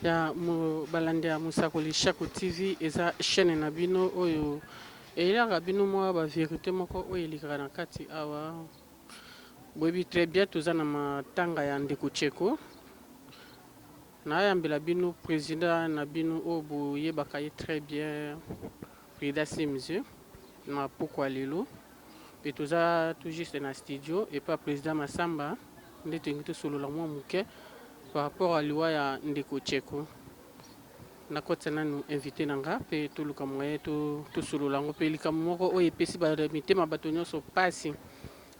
ya balandi ya Musakoli Shako TV eza chaîne na bino oyo elaka bino mwa ba vérité moko oyo elikaka na kati awa boyebi très bien toza na matanga ya ndeko Tsheko nayambela bino président na bino oyo boyebaka ye très bien Frida Simzio na pokwa lelo pe toza tout juste na studio et pas président Masamba nde tolingi tosolola mwa moke par rapport à liwa ya ndeko Tsheko nakota nanu invité nanga pe toluka moye tosolola ngo pe likambo moko oyo epesi mitema bato nyonso pasi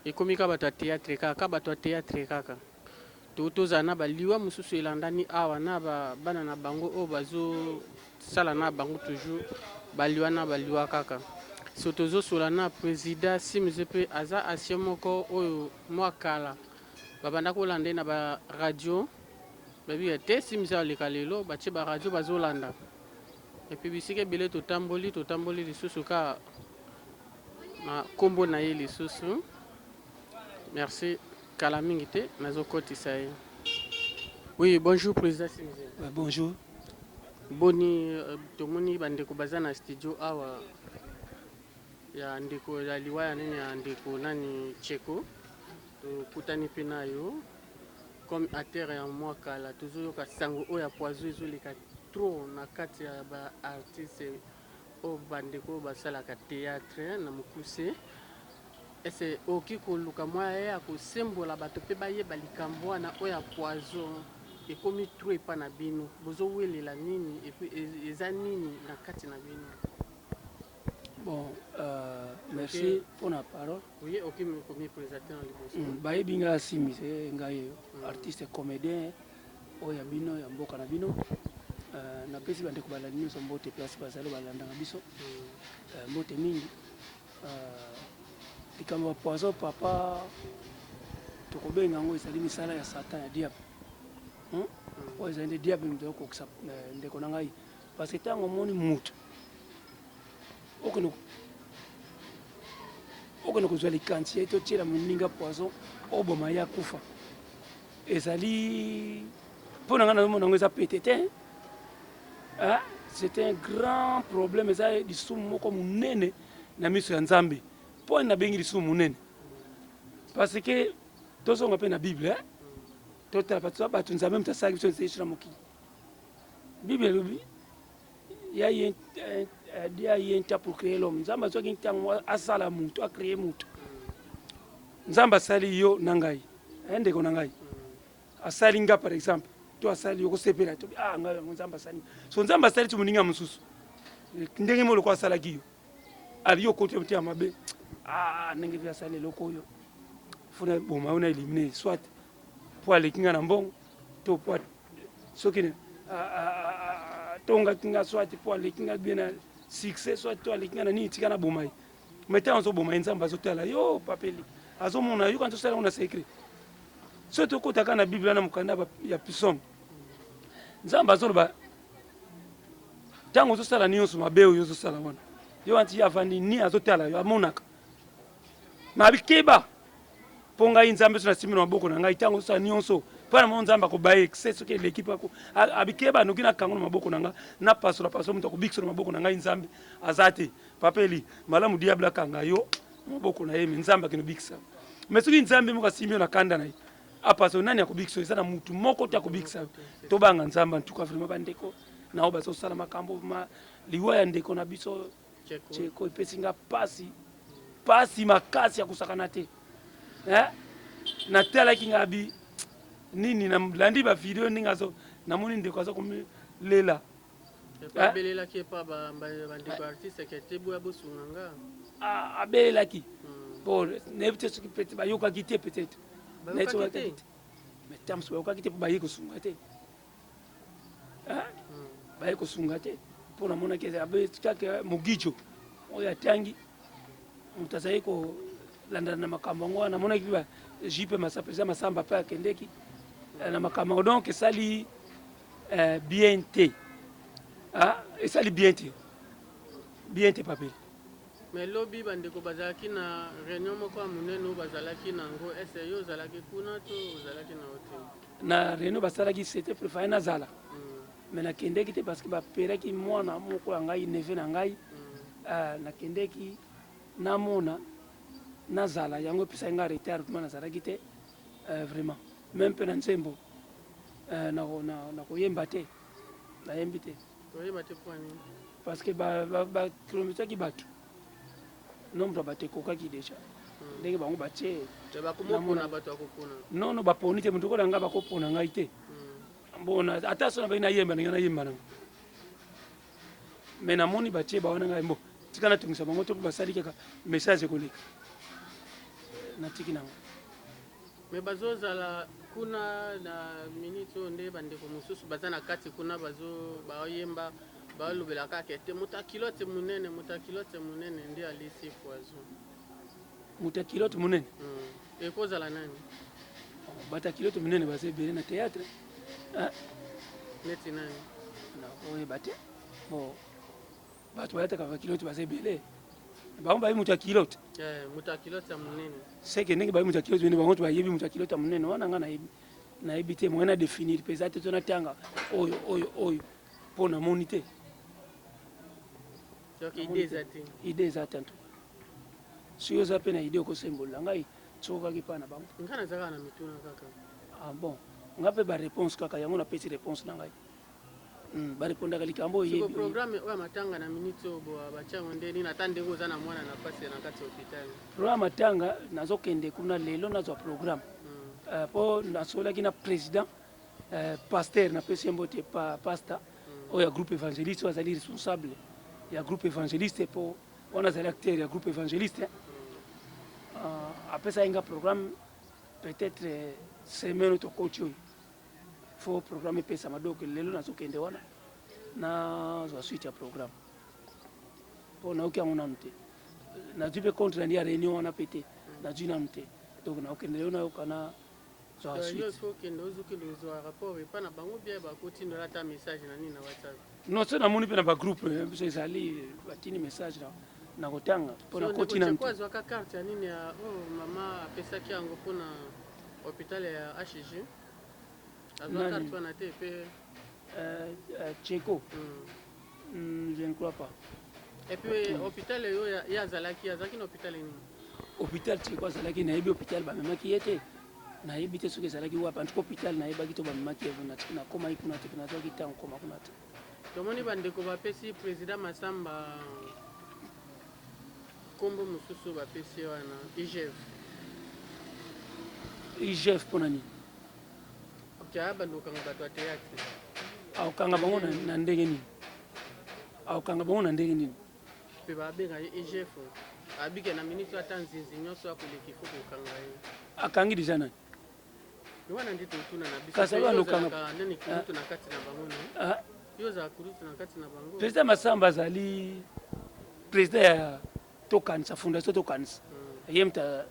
ekomi ka bato ya théâtre kaka bato ya théâtre kaka tozala na baliwa mosusu elandani awa na bana na bango oyo bazosala na bango toujours baliwa na baliwa kaka so tozosola na président Simzio mpe aza ancien moko oyo mwa kala babanda kolanda ye na baradio babi te Simzio aleka lelo batie baradio bazolanda epuis bisika ebele totamboli lisusu ka na nkombo na ye lisusu merci kala mingi te nazokotisa ye. Oui, bonjour président Simzio. Bonjour. Boni tomoni bandeko baza na studio awa ya ndeko ya liwa ya nini ya ndeko nani Tsheko tokutani mpe na yo comme acteur ya mwa kala tozoyoka sango oyo ya poison ezoleka trop na kati ya baartiste oyo bandeko oyo basalaka théâtre na mokuse ese okoki koluka mwa ye ya kosembola bato mpe bayeba likambo wana oyo ya poison ekomi trop epa na bino bozowelela nini epuis eza nini na kati na bino? Bon, merci pour la parole. Oui, ok, mais comment présenter dans les bons? Baïbinga Simzio ngai artiste comédien oya bino ya mboka na bino na pesi bande ko balandi nyonso mbote place bazalo balanda na biso mbote mingi likambo ya poison papa tokobenga yango ezali misala ya satan ya diable oyo ezali nde diable moto okokisa ndeko na ngai parce que ntango omoni moto okende kozwa likanti ye totiela moninga poison oboma ye akufa ezali mpo na ngai nazomona yango eza pete te c'est un grand problème eza lisumu moko monene na miso ya nzambe mpo nabengi lisumu monene parce que tozonga mpe na bible totala bato nzambe moto asalaki biso nzeiso na mokili bible elobi Dieu a eu un temps pour créer l'homme. Nzamba soki ntango asala mutu a créer mutu. Nzamba sali yo nangai. Ndeko nangai. Asali nga par exemple. To asali yo ko sepela to nga nzamba sali. So nzamba sali tu muninga mususu. Ndenge mo lokwa sala kiyo. Ali yo kote mti amabe. Ndenge vya sali loko yo. Funa boma ona éliminer soit pour aller kinga na mbongo to pour soki ne tonga kinga soit pour aller kinga bien succès soit toi les kinga ni tika na bomai mettez en zo bomai nzamba zotala yo papeli azomona yo quand sala on a secret surtout ko taka na bible na mukanda ya puissant nzamba zoloba tango zo sala ni yoso mabeo yo zo sala wana yo anti ya vandi ni azotala yo amonaka mabikeba ponga nzambe so na simi na maboko na ngai tango zo sala ni yoso pana mo nzamba ko baye excès que l'équipe ko abikeba no kina kango na maboko nanga na paso muto ko bikso na maboko na ngai nzambe azate papeli malamu diable kanga yo maboko na yemi nzamba kino biksa mais soki nzambe mo ka simio na kanda na apaso nani akobikso eza na mutu moko ta kobiksa to banga nzamba ntuka vraiment bandeko na oba so sala makambo ma liwa ya ndeko na biso Tsheko epesinga pasi makasi ya kusakana te na tela kinga bi nini na landi ba video ninga so namoni ndeko aza komi lela abelela ki pa ba ndeko artiste ke te boya bosunganga abelela ki bon nebite soki peut-être ba yoka kité peut-être ba yoka kité mais tams ba yoka kité ba yiko sunga te ba yiko sunga te pour na mona ke abe kaka mugicho oya tangi mutazaye ko landa na makambo ngo na mona ki ba jipe masapeza masamba pa kendeki na makambo donc esali bien te esali bien te papel mais lobi bandeko bazalaki na réunion moko ya monene bazalaki nango ese yo ozalaki kuna to ozalaki na hotel na réunion basalaki c'était préféré nazala mais nakendeki te parce que baperaki mwana moko ya ngai neve na ngai nakendeki namona nazala yango epesaki ngai retard tuma nazalaki te vraiment même mpe na nzembo nakoyemba te nayembi te parce que bakilometaki bato nombre ya bato ekokaki déjà ndenge bango batie nono baponi te moto kola ngai bakopona ngai te bona ata so na bai nayemba ndenge nayemba nango mais namoni batie bawana ngai mbo tika natungisa bango to basali kaka message ekoleka natiki nango me bazozala kuna na minute oyo nde bandeko mosusu baza na kati kuna baoyemba baolobela kaka ete moto akilote monene nde alisi poison moto akilote monene ekozala nani bato akilote monene baza ebele na théâtre neti nani oyeba te bo bato bayataka bakilote baza ebele bango bayebi moto akilote ya monene seke ndenge bayebi moto akilote monene bango to bayebi moto akilote ya monene wana nga nayebi te moye na définir mpenza te to natanga oyo mpo namoni te ide eza te nto soki oza mpe na ide okosembolela ngai sokokaki mpa na bango nga nazalaka na mituna kaka bon nga mpe baréponse kaka yango napesi réponse na ngai barépondaka likambo oyebi programme oyo matanga na minute oyo batiango nde nini ata ndenge oza na mwana na pasi na kati ya hôpital programme matanga nazokende kuna lelo nazwa programme mpo nasolaki na président pasteur napesi ye mbote pasta oyo ya groupe évangéliste oyo azali responsable ya groupe évangéliste mpo wana azali acteur ya groupe évangéliste apesa ye nga programme peut-être semaine tokoti oyo fo programme epesama donc lelo nazokende wana nazwa suite ya programme mpo nayoki yango nanu te nazwi mpe contre nandi ya réunion wana mpe te nazwi nanu te donc nakokende lelo nayoka na zwa suite non so namoni mpe na bagroupe biso ezali batini message na kotanga mpo nakoti nanu te azwaka carte ya nini ya mama apesaki yango mpona hôpital ya HG Tcheko. Je ne crois pas. Et puis l'hôpital il y a Zalaki, hôpital hôpital Tcheko Zalaki na hôpital ba mema ki ete na yebite soki Zalaki wa pa hôpital na yebaki to ba mema ki na koma ikuna te na zoki ta koma kuna te. Tomoni bandeko ba pesi président Massamba kombo mususu ba pesi wana IGF ponani aokanga bango na ndenge nini aokanga bango na ndenge nini mpe babenga ye egf abike na miniti ata nzinzi nyonso akoleki fo kokanga ye akangi deja nani wana nde totuna na biso kasi ozalaka nani kulutu na kati na bango yo ozala kulutu na kati na bango président Massamba azali président ya tokanisa fondation tokanisa ye mta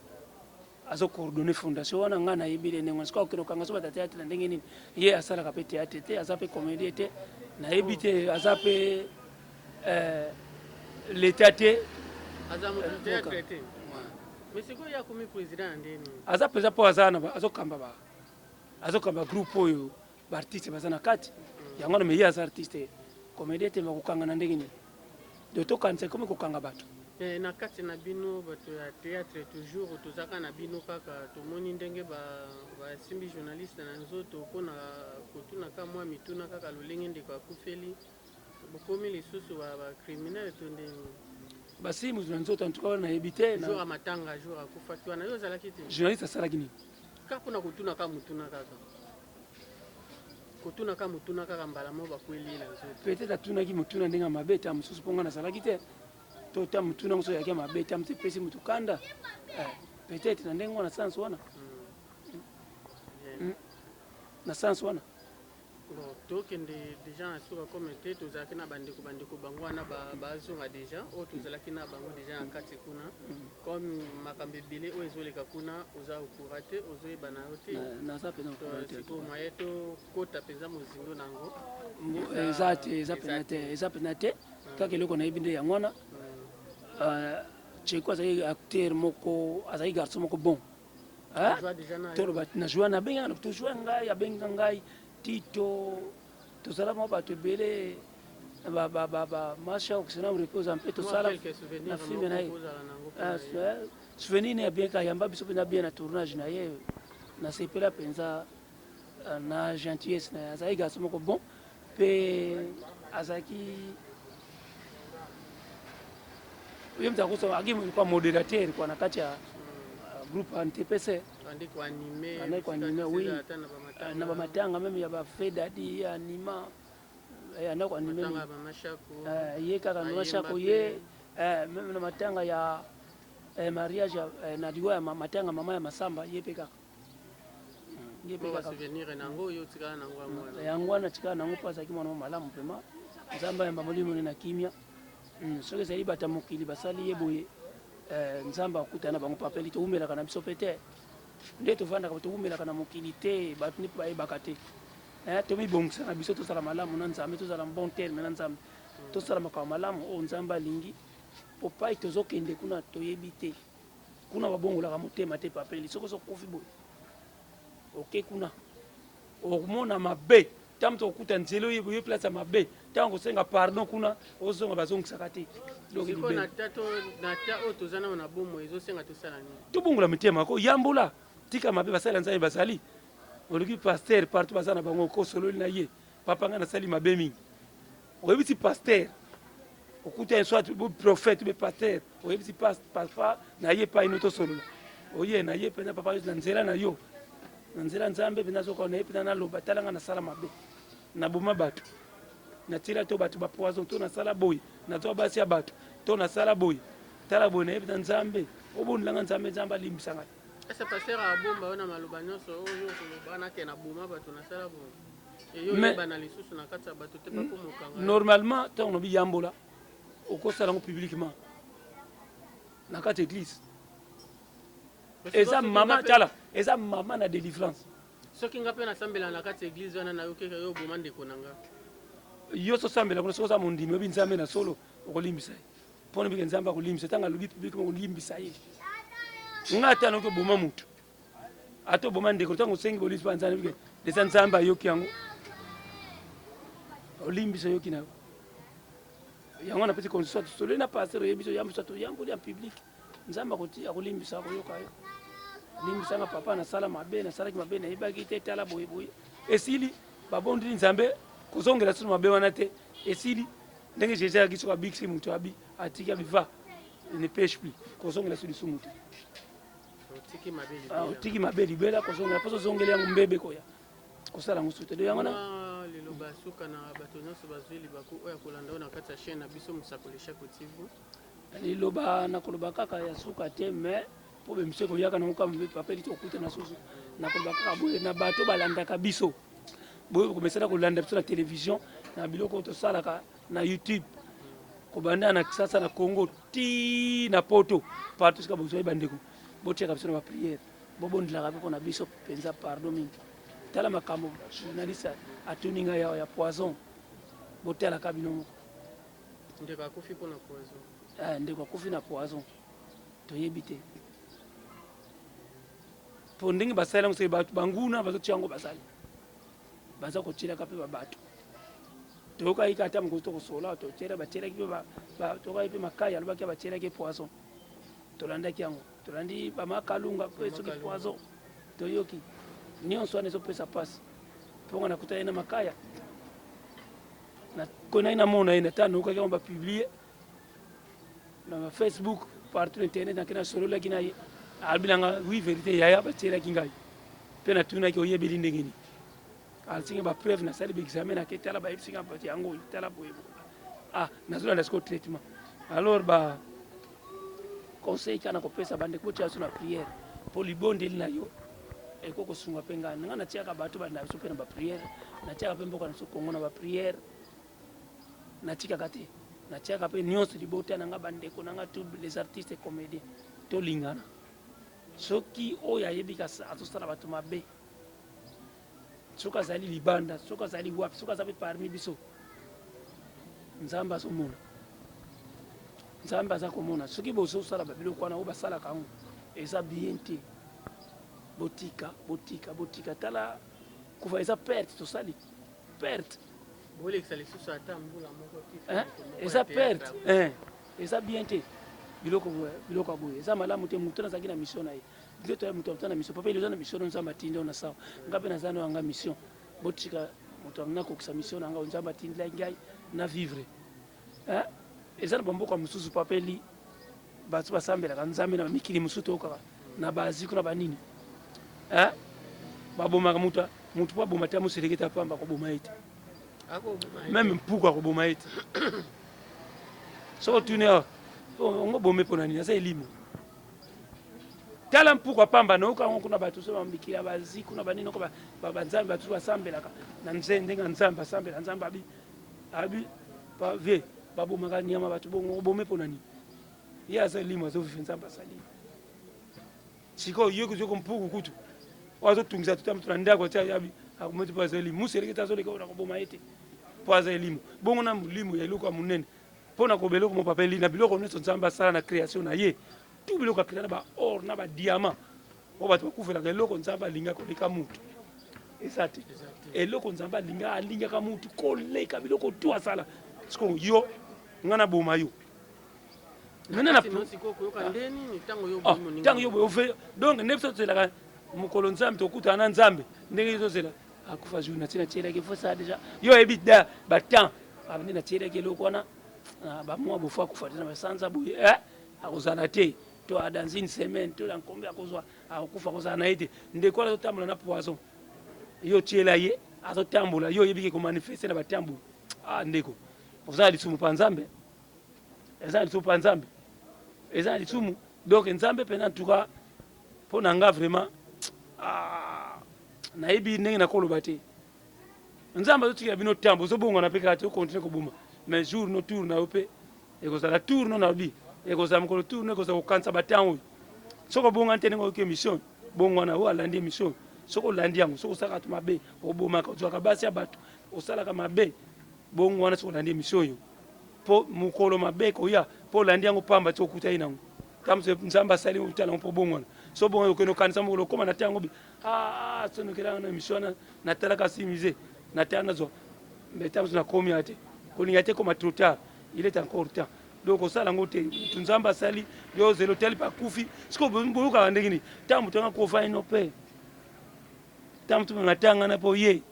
azo coordonner fondation wana nga na yebile ndenge siko okanga so batata théâtre ndenge nini ye asala ka pe théâtre te aza pe comédie te na yebite aza pe l'état te aza mo théâtre te mais siko ya komi président ndeni aza pesa po aza na azo kamba groupe oyo ba artiste baza na kati yango na me ye aza artiste comédie te bakokanga na ndenge nini de tokanisa komi kokanga bato na kati na bino bato ya théâtre toujours tozaka na bino kaka tomoni ndenge basimbi journaliste na nzoto mpona kotunaka mwa mituna kaka lolenge ndeko akufeli bokomi lisusu bacriminel to ndenge basimbi na nzoto en tout cas nayebi te jour ya matanga jour akufa ti wana yo ozalaki te journaliste asalaki nini kaka mpona kotunaka mutuna kaka kotunaka mutuna kaka mbala mo bakweli na nzoto peut-être atunaki mutuna ndenge ya mabe te mosusu mponga nazalaki te to ta mutuna ngoso yake mabe ta mtepesi mutu kanda peut-être na ndenge wana sans wana na sans wana bon tokende déjà na suka comme te tozalaki na bandeko bango wana bazonga déjà oyo tozalaki na bango déjà na kati kuna comme makambo ebele oyo ezoleka kuna oza okura te ozoyeba na yo te naza mpenza okura te siko moye tokota mpenza mozindo nango eza pena te kaka eloko nayebi nde yango wana Tcheko azali acteur moko azali garçon moko bon na joie na benga na to joie ngai abenga ngai Tito tosala mwa bato ebele masha okisena repose un peu tosala na filme na ye souvenir ne ya bien kayamba biso mpenza bien na tournage na ye nasepela mpenza na gentillesse na ye azalaki garso moko bon mpe azalaki ye mza kusoma akimulikuwa modérateur kwa na kati ya groupe NTPC andi kuanime oui na bamatanga meme ya bafedadi anima anda kuanime ye kaka mashako ye meme na matanga ya mariage na liwa ya matanga mama ya masamba ye pe kaka yango wana tikala nango mpo azalaki mwana malamu mpema nzambe ayamba molimo na kimia soki ezali bata mokili basali ye boye nzambe akutana bango papeli toumelaka na biso mpe te nde tovandaka toumelaka na mokili te bato nde bayebaka te tomibongisa na biso tosala malamu na nzambe tozala bon terme na nzambe tosala makambo malamu oyo nzambe alingi po pai tozokende kuna toyebi te kuna babongolaka motema te papeli soki ozokufi boye oke kuna okomona mabe ntango tokokuta nzela oyebi yo place ya mabe ntango kosenga pardon kuna ozonga bazongisaka te tobongola mitema ko yambola tika mabe basala nzambe bazali oloki paster partout baza na bango kosololi na ye papa nga nasali mabe mingi oyebi ti paster okuta soit prophète be paster oyebi ti papa na ye pa ino tosolola oye na ye mpenza papa na nzela na yo na nzela nzambe mpenza soka na ye mpenza naloba talanga nasala mabe naboma bato natila to bato bapoison to nasala boye nazwa basi ya bato to nasala boye tala boye na ye mpenza nzambe obondilanga nzambe nzambe alimbisanga ese pasteur abomba wana maloba nyonso oyo koloba nakena boma bato nasala boye eyo yeba na lisusu na kati ya bato te bakomokanga normalement ntango nobi yambola okosala yango publiquement na kati église eza mama tala eza mama na délivrance soki nga mpe nasambela na kati ya église wana nayokeka yo boma ndeko na nga yo sosambela kuna soki oza mondimi obi nzambe na solo okolimbisa ye mpona bike nzambe akolimbisa ntango alobi publiquement okolimbisa ye nga ata noki oboma motu ata oboma ndeko ntango osengi bolisi mpa nzambe bike deza nzambe ayoki yango olimbisa yoki na yo yango napesi condition tosololi na paster oyebi so yambo so toyamboli en public nzambe akolimbisa akoyoka yo limbisanga papa nasala mabe nasalaki mabe nayebaki te tala boyeboye esili babondeli nzambe kozongela soki mabe wana te esili ndenge jésus ayaki soki abikisi moto abi atiki abiva ne pêche plus kozongela soki lisumu te otiki mabe libela kozongela mpo ozongeli yango mbebe koya kosala yango su te do yango na liloba suka na bato nyonso bazwi libaku oyo akolanda oyo na kati ya chaîne na biso mosakolesha kotivu liloba nakoloba kaka ya suka te mais po bemise koyaka nango kama papeli tokuta na susu nakoloba kaka boye na bato balandaka biso boye komesana kolanda biso na télévision na biloko oyo tosalaka na youtube kobanda na kisasa na congo ti na poto partout sika bozwai bandeko botiaka biso na bapriere bobondelaka mpe mpona biso mpenza pardon mingi tala makambo journaliste atuni ngai ya poison botalaka bino moko ndeko akufi mpona poison ndeko akufi na poison toyebi te mpo ndenge basali yango soki bato banguna bazotia yango basali baza kotielaka mpe babato toyokaki ata mokozi tokosola batielaki mpe toyokaki mpe makai alobaki batielaki poison tolandaki yango tolandi bamakalunga mpe soki poison toyoki nyonso wana ezopesa mpasi mponga nakuta ye na makaya konai namona ye nata naokaki yango bapiblie na bafacebook partout na internet nake nasololaki na ye alobi nanga wi vérité yaya batielaki ngai mpe natunaki oyebeli ndenge nini alisinga bapreuve nasali baexamen nake tala bayebisinga pati yango tala boye nazolanda siko traitement alors conseil kana kopesa bandeko botia biso na priere mpo libondeli na yo eko kosunga mpe ngai nanga natiaka bato banda biso mpe na bapriere natiaka mpe mboka na biso kongo na bapriere natikaka te natiaka mpe nyonso libota nanga bandeko nanga tout les artistes comédiens tolingana soki oyo ayebika azosala bato mabe soki azali libanda soki azali wapi soki aza mpe parmi biso nzambe azomona nzambe aza komona soki bozosala babiloko wana oyo basalaka yango eza bien te botika tala kufa eza perte tosali perte Et ça perd. Et ça bien te. Biloko boye. Et ça malamu te mutu na zaki na mission na ye. Nzeto ya mutu na mission. Papa ile na mission nza matinde na sawa. Ngape na zano anga mission. Botika mutu na ko kisa mission anga nza matinde la ngai na vivre. Et ça bombo kwa mususu papa li. Batu basambela kanzambe na mikili musuto okaka. Na bazi kuna banini. Baboma mutu pa boma tamu sereketa pamba ko boma ite. Même pourquoi ko boma ite. So tu ne on bomé pour nani ça elimu. Tala pourquoi pamba no ka kuna batu so bambikira bazi kuna banini ko banzambe batu basambela ka na nzende nzamba sambela nzamba abi pa ve baboma ka nyama batu bongo bomé pour nani. Ya ça elimu zo nzamba sali. Siko yoko zoko mpuku kutu. Wazo tungisa tutamtu na ndako cha yabi akumeti pa elimu musereketa zo leka ko boma ite. Poaza elimu bongo na mulimu ya luka munene pona ko beloko mo papeli na biloko neso nzamba sala na création na ye tout biloko créer na ba or na ba diamant o ba tukufela keloko nzamba linga ko leka mutu esati eloko nzamba linga ka mutu ko leka biloko tu asala siko yo ngana boma yo nana na siko ko yoka ndeni tango yo bomo ninga tango yo bo fe donc nepso tsela mukolo nzambe tokuta na nzambe ndenge zo zela akufa juu na tena chela ke fosa deja yo ebida batan abandi na chela ke lokona ba mwa bofa kufuatana basanza buye akuzana te to adanzini semaine to lankombe akuzwa akufa kuzana ite ndeko la tambula na poison yo chela ye azotambula yo yebike ko manifester na batambu ndeko uzali tsumu panzambe ezali tsumu panzambe ezali tsumu donc nzambe pena tuka pona nga vraiment na ibi ndenge na koloba te nzamba zotikira bino tambo zobonga na peka te continue ko buma mais jour no tour na ope ekoza la tour no na bi ekoza mkolo tour no ekoza kokansa batango soko bonga ntene ko ke mission bongo na wa landi mission soko landi yango soko saka to mabe oboma ka zwaka basi ya bato osala ka mabe bongo wana soko landi mission yo po mukolo mabe ko ya po landi yango pamba to kuta inango tamse nzamba sali utala po bongo so bongo ko no kansa mukolo koma na tango bi sono kila na mission na tala ka simize na tana zo mais tamse na komi ate ko ni ate comme trop tard il est encore temps donc ça la ngote tunzamba sali yo zelo tel pa kufi siko bongo ka ndengini tamu tanga ko fa ino pe tamu tu ngatanga na po ye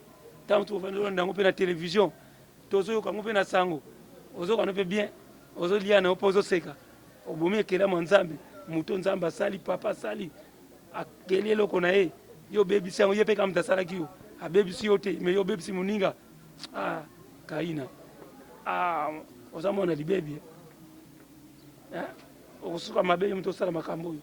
tamu tu fa ndo ndango pe na télévision tozo yo kango pe na sango ozo ka no pe bien ozo lia na opozo seka obomi kela mwanzambe muto nzamba sali papa sali akeli loko na ye yo baby sango ye pe kam tasala kiyo a baby si yote mais yo baby si muninga kaina ozamona libebi okusuka mabe mtu osala makambo oyo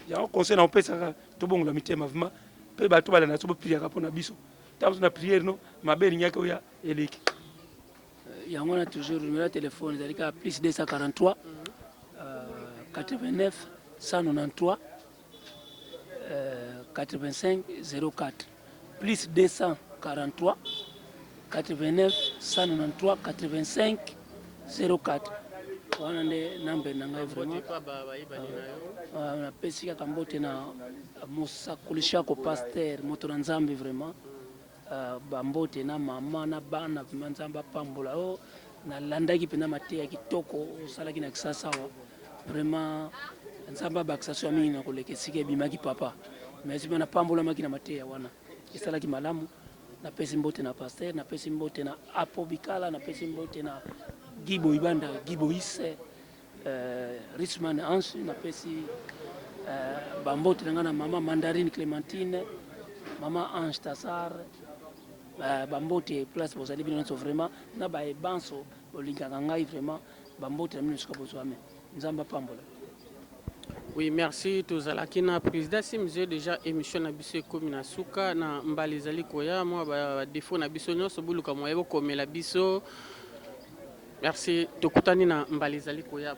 yango conseil na opesaka tobongola mitema vraiment mpe bato balanda so bopriaka mpona biso ntango na priere no mabe elingaki oya eleki yango na toujours numéro ya telefone ezali kaka plus 243 89 193 85 04 plus 243 89 193 85 04 wana nde nambe na ngai vraiment na pesi kaka mbote na mosakolisha ko pasteur moto na nzambe vraiment bambote na mama na bana vraiment nzamba pambola o na landaki pena mateya kitoko osalaki na kisasa vraiment nzamba baksaso mingi na kolekesika ebimaki papa mais na pambola maki na mateya wana esalaki malamu na pesi mbote na pasteur na pesi mbote na Apo Bikala na pesi mbote na Gibo Ibanda Gibo Isse Richman Ansu na pesi bambote na mama Mandarine Clémentine mama Ange Tassar bambote place bozali bino nso vraiment na ba ebanso olingaka ngai vraiment bambote na mino suka bozwame nzamba pambola. Oui, merci. Tozalaki na président Simze déjà émission na biso ekomi na suka na mbali zali koya moi ba défaut na biso nyonso buluka moyebo komela biso. Merci. Tokutani na mbali zali koya.